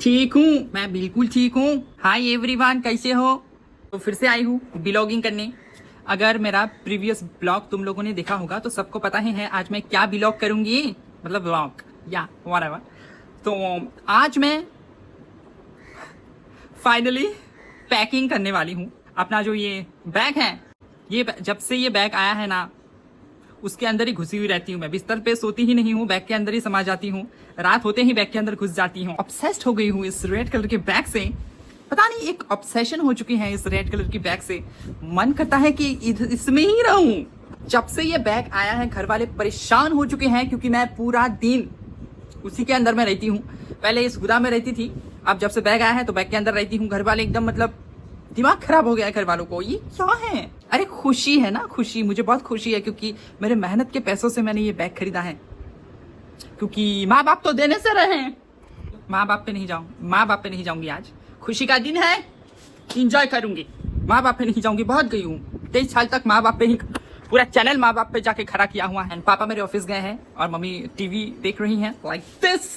ठीक हूँ, मैं बिल्कुल ठीक हूँ। हाय एवरीवन, कैसे हो? तो फिर से आई हूँ ब्लॉगिंग करने। अगर मेरा प्रीवियस ब्लॉग तुम लोगों ने देखा होगा तो सबको पता ही है आज मैं क्या ब्लॉग करूंगी, मतलब ब्लॉग या व्हाटएवर। तो आज मैं फाइनली पैकिंग करने वाली हूँ। अपना जो ये बैग है, ये जब से ये बैग आया है ना, उसके अंदर ही घुसी हुई रहती हूँ। मैं बिस्तर पे सोती ही नहीं हूँ, बैग के अंदर ही समा जाती हूँ। रात होते ही बैग के अंदर घुस जाती हूँ। ऑब्सेस्ड हो गई हूँ इस रेड कलर के बैग से। पता नहीं, एक ऑब्सेशन हो चुकी है इस रेड कलर की बैग से। मन करता है कि इसमें ही रहूं। जब से ये बैग आया है घर वाले परेशान हो चुके हैं, क्योंकि मैं पूरा दिन उसी के अंदर में रहती हूँ। पहले इस गोदाम में रहती थी, अब जब से बैग आया है तो बैग के अंदर रहती हूँ। घर वाले एकदम मतलब दिमाग खराब हो गया है घर वालों को। ये क्या है? अरे खुशी है ना, खुशी, मुझे बहुत खुशी है क्योंकि मेरे मेहनत के पैसों से मैंने ये बैग खरीदा है। क्योंकि माँ बाप तो देने से रहे हैं। माँ बाप पे नहीं जाऊंगी। आज खुशी का दिन है, इंजॉय करूंगी। माँ बाप पे नहीं जाऊंगी, बहुत गई हूँ 23 साल तक माँ बाप पे ही, पूरा चैनल माँ बाप पे जाके खड़ा किया हुआ है। पापा मेरे ऑफिस गए हैं और मम्मी टीवी देख रही हैं, लाइक दिस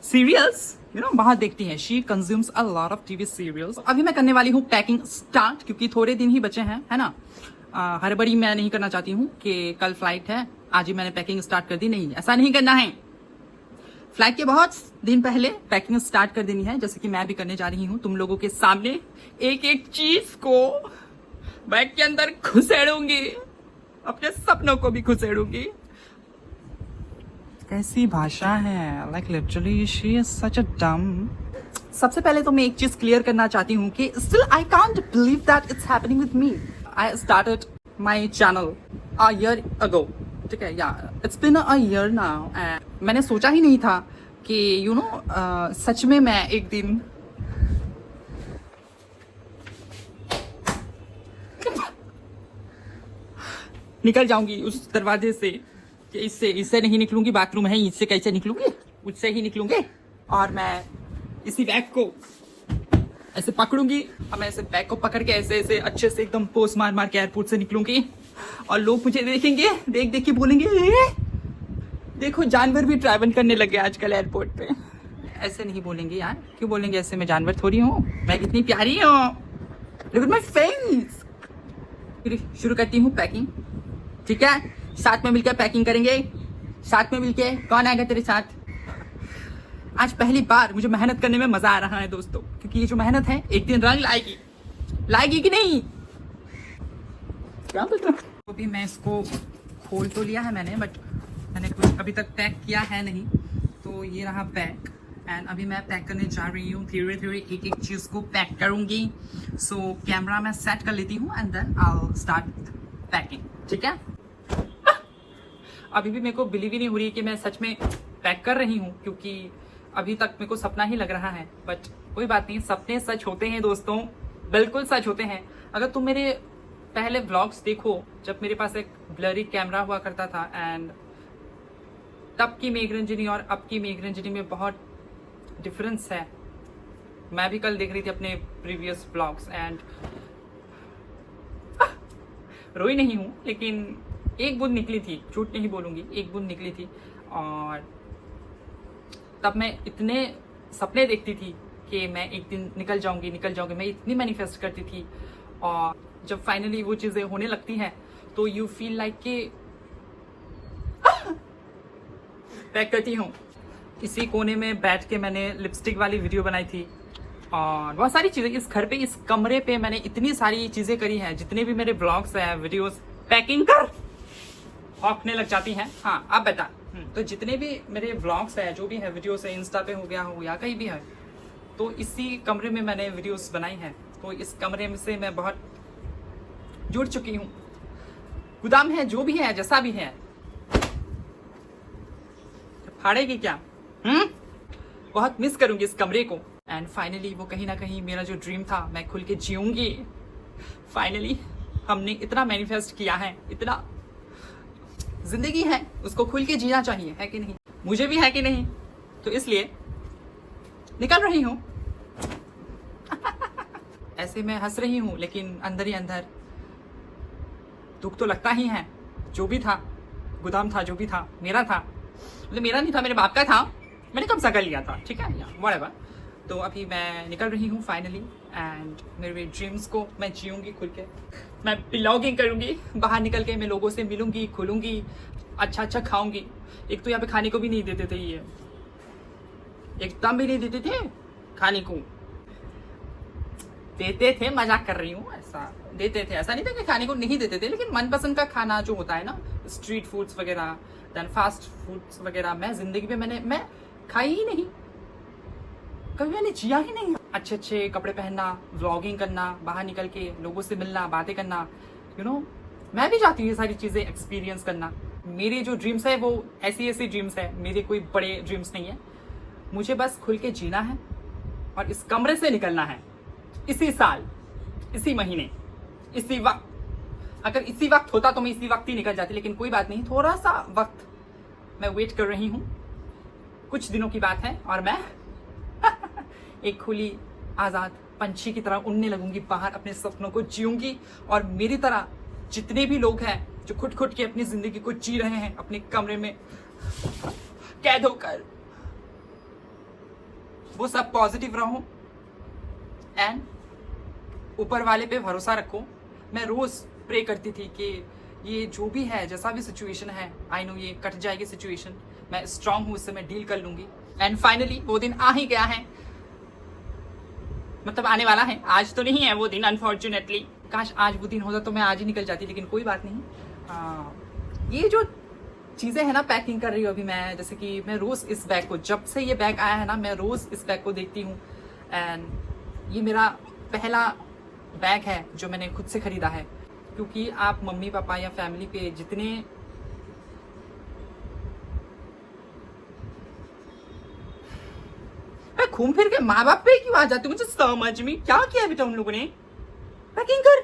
सीरियल्स, बहुत देखती हैं। She consumes a lot of TV serials. अभी मैं करने वाली हूँ पैकिंग स्टार्ट, क्योंकि थोड़े दिन ही बचे हैं, है ना। हड़बड़ी मैं नहीं करना चाहती हूँ कि कल फ्लाइट है, आज ही मैंने पैकिंग स्टार्ट कर दी। नहीं, ऐसा नहीं करना है। फ्लाइट के बहुत दिन पहले पैकिंग स्टार्ट कर देनी है, जैसे कि मैं भी करने जा रही हूँ। तुम लोगों के सामने एक एक चीज को बैग के अंदर घुसेड़ूंगी, अपने सपनों को भी घुसेड़ूंगी। कैसी भाषा है, like literally she is such a dumb. सबसे पहले तो मैं एक चीज क्लियर करना चाहती हूँ कि still I can't believe that it's happening with me. I started my channel a year ago, ठीक है, या it's been a year now. And मैंने सोचा ही नहीं था कि सच में मैं एक दिन निकल जाऊंगी उस दरवाजे से, कि इससे नहीं निकलूंगी। बाथरूम है, इससे कैसे निकलूंगी? उससे ही निकलूंगी। और मैं इसी बैग को ऐसे पकड़ूंगी और मैं ऐसे बैग को पकड़ के ऐसे ऐसे अच्छे से एकदम पोस्ट मार मार के एयरपोर्ट से निकलूंगी। और लोग मुझे देखेंगे, देख देख के बोलेंगे, देखो जानवर भी ट्रैवल करने लगे आजकल एयरपोर्ट पे। ऐसे नहीं बोलेंगे यार, क्यों बोलेंगे ऐसे? मैं जानवर थोड़ी हूँ, मैं कितनी प्यारी हूँ। Look at my face. शुरू करती हूँ पैकिंग, ठीक है? साथ में मिलकर पैकिंग करेंगे, साथ में मिलके। कौन आएगा तेरे साथ? आज पहली बार मुझे मेहनत करने में मजा आ रहा है दोस्तों, क्योंकि ये जो मेहनत है एक दिन रंग लाएगी कि नहीं, क्या पता। तो भी मैं इसको खोल तो लिया है बट मैंने कुछ अभी तक पैक किया है नहीं। तो ये रहा पैक, एंड अभी मैं पैक करने जा रही हूँ। धीरे धीरे एक एक चीज को पैक करूंगी। सो कैमरा मैं सेट कर लेती हूँ and then I will start packing, ठीक है? अभी भी मेरे को बिलीव ही नहीं हो रही कि मैं सच में पैक कर रही हूँ, क्योंकि अभी तक मेरे को सपना ही लग रहा है। बट कोई बात नहीं, सपने सच होते हैं दोस्तों, बिल्कुल सच होते हैं। अगर तुम मेरे पहले व्लॉग्स देखो, जब मेरे पास एक ब्लरी कैमरा हुआ करता था, एंड तब की मेघरंजनी और अब की मेघरंजनी में बहुत डिफरेंस है। मैं भी कल देख रही थी अपने प्रीवियस व्लॉग्स एंड रोई नहीं हूँ, लेकिन एक बूंद निकली थी, झूठ नहीं बोलूंगी, एक बूंद निकली थी। और तब मैं इतने सपने देखती थी कि मैं एक दिन निकल जाऊंगी। मैं इतनी मैनिफेस्ट करती थी। और जब फाइनली वो चीजें होने लगती हैं तो यू फील लाइक कि पैक करती हूँ। इसी कोने में बैठ के मैंने लिपस्टिक वाली वीडियो बनाई थी और बहुत सारी चीजें इस घर पे, इस कमरे पे मैंने इतनी सारी चीजें करी हैं। जितने भी मेरे ब्लॉग्स हैं, वीडियोस, पैकिंग कर हौकने लग जाती हैं। हाँ, अब बता। तो जितने भी मेरे व्लॉग्स है, जो भी है, वीडियोस है, इंस्टा पे हो गया हो या कहीं भी है, तो इसी कमरे में मैंने वीडियोस बनाई हैं। तो इस कमरे में से मैं बहुत जुड़ चुकी हूँ। गोदाम है, जो भी है, जैसा भी है, फाड़ेगी क्या? बहुत मिस करूंगी इस कमरे को। एंड फाइनली वो कहीं ना कहीं मेरा जो ड्रीम था, मैं खुल के जीऊंगी। फाइनली हमने इतना मैनिफेस्ट किया है, इतना जिंदगी है, उसको खुल के जीना चाहिए, है कि नहीं? मुझे भी है कि नहीं? तो इसलिए निकल रही हूं। ऐसे मैं हंस रही हूं, लेकिन अंदर ही अंदर दुख तो लगता ही है। जो भी था, गोदाम था, जो भी था, मेरा था, मतलब मेरा नहीं था, मेरे बाप का था, मैंने कब्जा कर लिया था, ठीक है, व्हाटएवर। तो अभी मैं निकल रही हूँ फाइनली, एंड मेरे ड्रीम्स को मैं जीऊँगी खुल के। मैं ब्लॉगिंग करूँगी, बाहर निकल के मैं लोगों से मिलूंगी, खुलूँगी, अच्छा अच्छा खाऊंगी। एक तो यहाँ पे खाने को भी नहीं देते थे, ये एकदम भी नहीं देते थे खाने को। देते थे, मजाक कर रही हूँ, ऐसा देते थे, ऐसा नहीं था कि खाने को नहीं देते थे, लेकिन मनपसंद का खाना जो होता है ना, स्ट्रीट फूड्स वगैरह, देन फास्ट फूड्स वगैरह, मैं जिंदगी में मैं खाई ही नहीं, कभी मैंने जिया ही नहीं। अच्छे अच्छे कपड़े पहनना, व्लॉगिंग करना, बाहर निकल के लोगों से मिलना, बातें करना, यू नो, मैं भी चाहती हूँ ये सारी चीजें एक्सपीरियंस करना। मेरे जो ड्रीम्स है वो ऐसी ड्रीम्स है, मेरे कोई बड़े ड्रीम्स नहीं है। मुझे बस खुल के जीना है और इस कमरे से निकलना है इसी साल, इसी महीने, इसी वक्त। अगर इसी वक्त होता तो मैं इसी वक्त ही निकल जाती, लेकिन कोई बात नहीं, थोड़ा सा वक्त मैं वेट कर रही हूँ, कुछ दिनों की बात है, और मैं एक खुली आजाद पंछी की तरह उड़ने लगूंगी बाहर, अपने सपनों को जीऊंगी। और मेरी तरह जितने भी लोग हैं जो खुद खुद के अपनी जिंदगी को जी रहे हैं अपने कमरे में कैद होकर, वो सब पॉजिटिव रहो एंड ऊपर वाले पे भरोसा रखो। मैं रोज प्रे करती थी कि ये जो भी है, जैसा भी सिचुएशन है, आई नो ये कट जाएगी सिचुएशन, मैं स्ट्रांग हूं, इससे मैं डील कर लूंगी। एंड फाइनली वो दिन आ ही गया है, मतलब आने वाला है, आज तो नहीं है वो दिन अनफॉर्चुनेटली। काश आज वो दिन होता तो मैं आज ही निकल जाती, लेकिन कोई बात नहीं। ये जो चीजें है ना, पैकिंग कर रही हूँ अभी मैं, जैसे कि मैं रोज इस बैग को, जब से ये बैग आया है ना, मैं रोज इस बैग को देखती हूँ। एंड ये मेरा पहला बैग है जो मैंने खुद से खरीदा है, क्योंकि आप मम्मी पापा या फैमिली पे जितने मैं घूम फिर के माँ बाप पे क्यों आ जाती हूँ, मुझे समझ में क्या किया है बेटा उन लोगों ने। पैकिंग कर,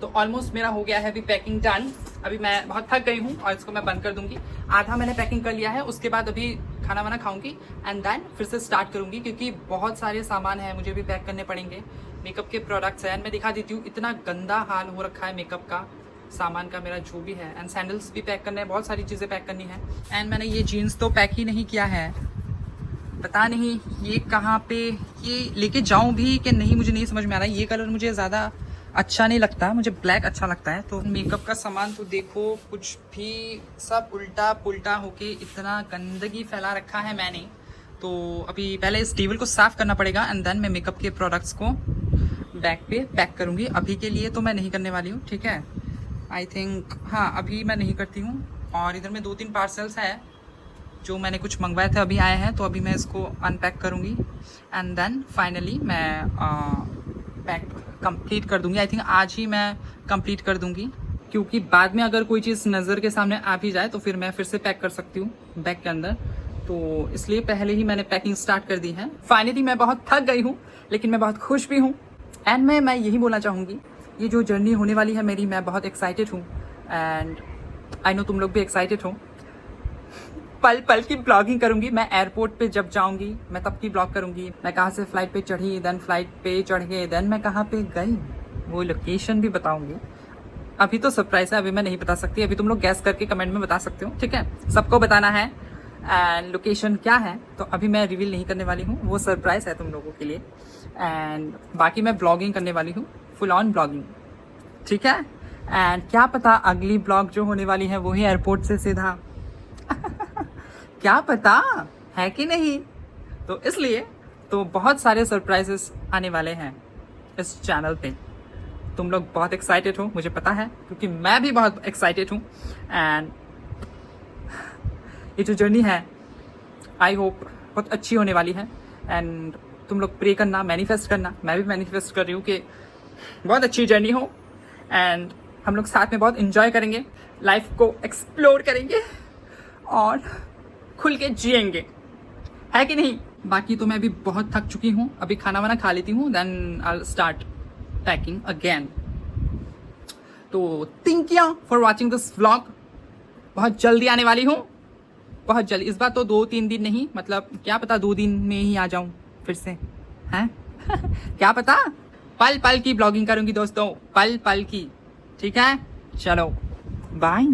तो ऑलमोस्ट मेरा हो गया है अभी पैकिंग डन। अभी मैं बहुत थक गई हूँ और इसको मैं बंद कर दूंगी। आधा मैंने पैकिंग कर लिया है, उसके बाद अभी खाना वाना खाऊंगी एंड देन फिर से स्टार्ट करूंगी, क्योंकि बहुत सारे सामान है मुझे भी पैक करने पड़ेंगे। मेकअप के प्रोडक्ट्स हैं, मैं दिखा देती हूँ, इतना गंदा हाल हो रखा है मेकअप का, सामान का मेरा जो भी है। एंड सैंडल्स भी पैक करने हैं, बहुत सारी चीज़ें पैक करनी है। एंड मैंने ये जीन्स तो पैक ही नहीं किया है, पता नहीं ये कहाँ पे, ये लेके जाऊं भी कि नहीं, मुझे नहीं समझ में आ रहा है। ये कलर मुझे ज़्यादा अच्छा नहीं लगता, मुझे ब्लैक अच्छा लगता है। तो मेकअप का सामान तो देखो, कुछ भी सब उल्टा पुल्टा होके इतना गंदगी फैला रखा है मैंने। तो अभी पहले इस टेबल को साफ करना पड़ेगा एंड देन मैं मेकअप के प्रोडक्ट्स को बैग पे पैक करूँगी। अभी के लिए तो मैं नहीं करने वाली हूँ, ठीक है, आई थिंक, हाँ अभी मैं नहीं करती हूँ। और इधर में 2-3 पार्सल्स है जो मैंने कुछ मंगवाए थे, अभी आए हैं, तो अभी मैं इसको अनपैक करूँगी एंड देन फाइनली मैं पैक कंप्लीट कर दूंगी। आई थिंक आज ही मैं कंप्लीट कर दूंगी, क्योंकि बाद में अगर कोई चीज़ नज़र के सामने आ भी जाए तो फिर मैं फिर से पैक कर सकती हूँ बैग के अंदर, तो इसलिए पहले ही मैंने पैकिंग स्टार्ट कर दी है। फाइनली मैं बहुत थक गई हूँ, लेकिन मैं बहुत खुश भी हूँ। एंड मैं यही बोलना चाहूँगी, ये जो जर्नी होने वाली है मेरी, मैं बहुत एक्साइटेड हूँ एंड आई नो तुम लोग भी एक्साइटेड हो। पल पल की ब्लॉगिंग करूंगी मैं, एयरपोर्ट पे जब जाऊंगी मैं तब की ब्लॉग करूंगी, मैं कहाँ से फ्लाइट पे चढ़ी, देन फ्लाइट पे चढ़ के देन मैं कहाँ पे गई, वो लोकेशन भी बताऊंगी। अभी तो सरप्राइज है, अभी मैं नहीं बता सकती, अभी तुम लोग गैस करके कमेंट में बता सकते हो, ठीक है, सबको बताना है एंड लोकेशन क्या है, तो अभी मैं रिवील नहीं करने वाली हूँ, वो सरप्राइज है तुम लोगों के लिए। एंड बाकी मैं ब्लॉगिंग करने वाली हूँ, फुल ऑन ब्लॉगिंग, ठीक है। एंड क्या पता अगली ब्लॉग जो होने वाली है वो ही एयरपोर्ट से सीधा क्या पता है कि नहीं, तो इसलिए तो बहुत सारे सरप्राइजेस आने वाले हैं इस चैनल पे। तुम लोग बहुत एक्साइटेड हो, मुझे पता है, क्योंकि मैं भी बहुत एक्साइटेड हूँ। एंड ये जो जर्नी है आई होप बहुत अच्छी होने वाली है। एंड तुम लोग प्रे करना, मैनिफेस्ट करना, मैं भी मैनिफेस्ट कर रही हूँ कि बहुत अच्छी जर्नी हो एंड हम लोग साथ में बहुत इंजॉय करेंगे, लाइफ को एक्सप्लोर करेंगे और खुल के जिएंगे, है कि नहीं। बाकी तो मैं अभी बहुत थक चुकी हूँ, अभी खाना वाना खा लेती हूँ, then I will start packing again. तो thank you for watching this vlog, बहुत जल्दी आने वाली हूँ, बहुत जल्दी, इस बार तो 2-3 दिन नहीं, मतलब क्या पता 2 दिन में ही आ जाऊँ फिर से, हैं क्या पता। पल पल की ब्लॉगिंग करूँगी दोस्तों, पल पल की, ठीक है, चलो बाय।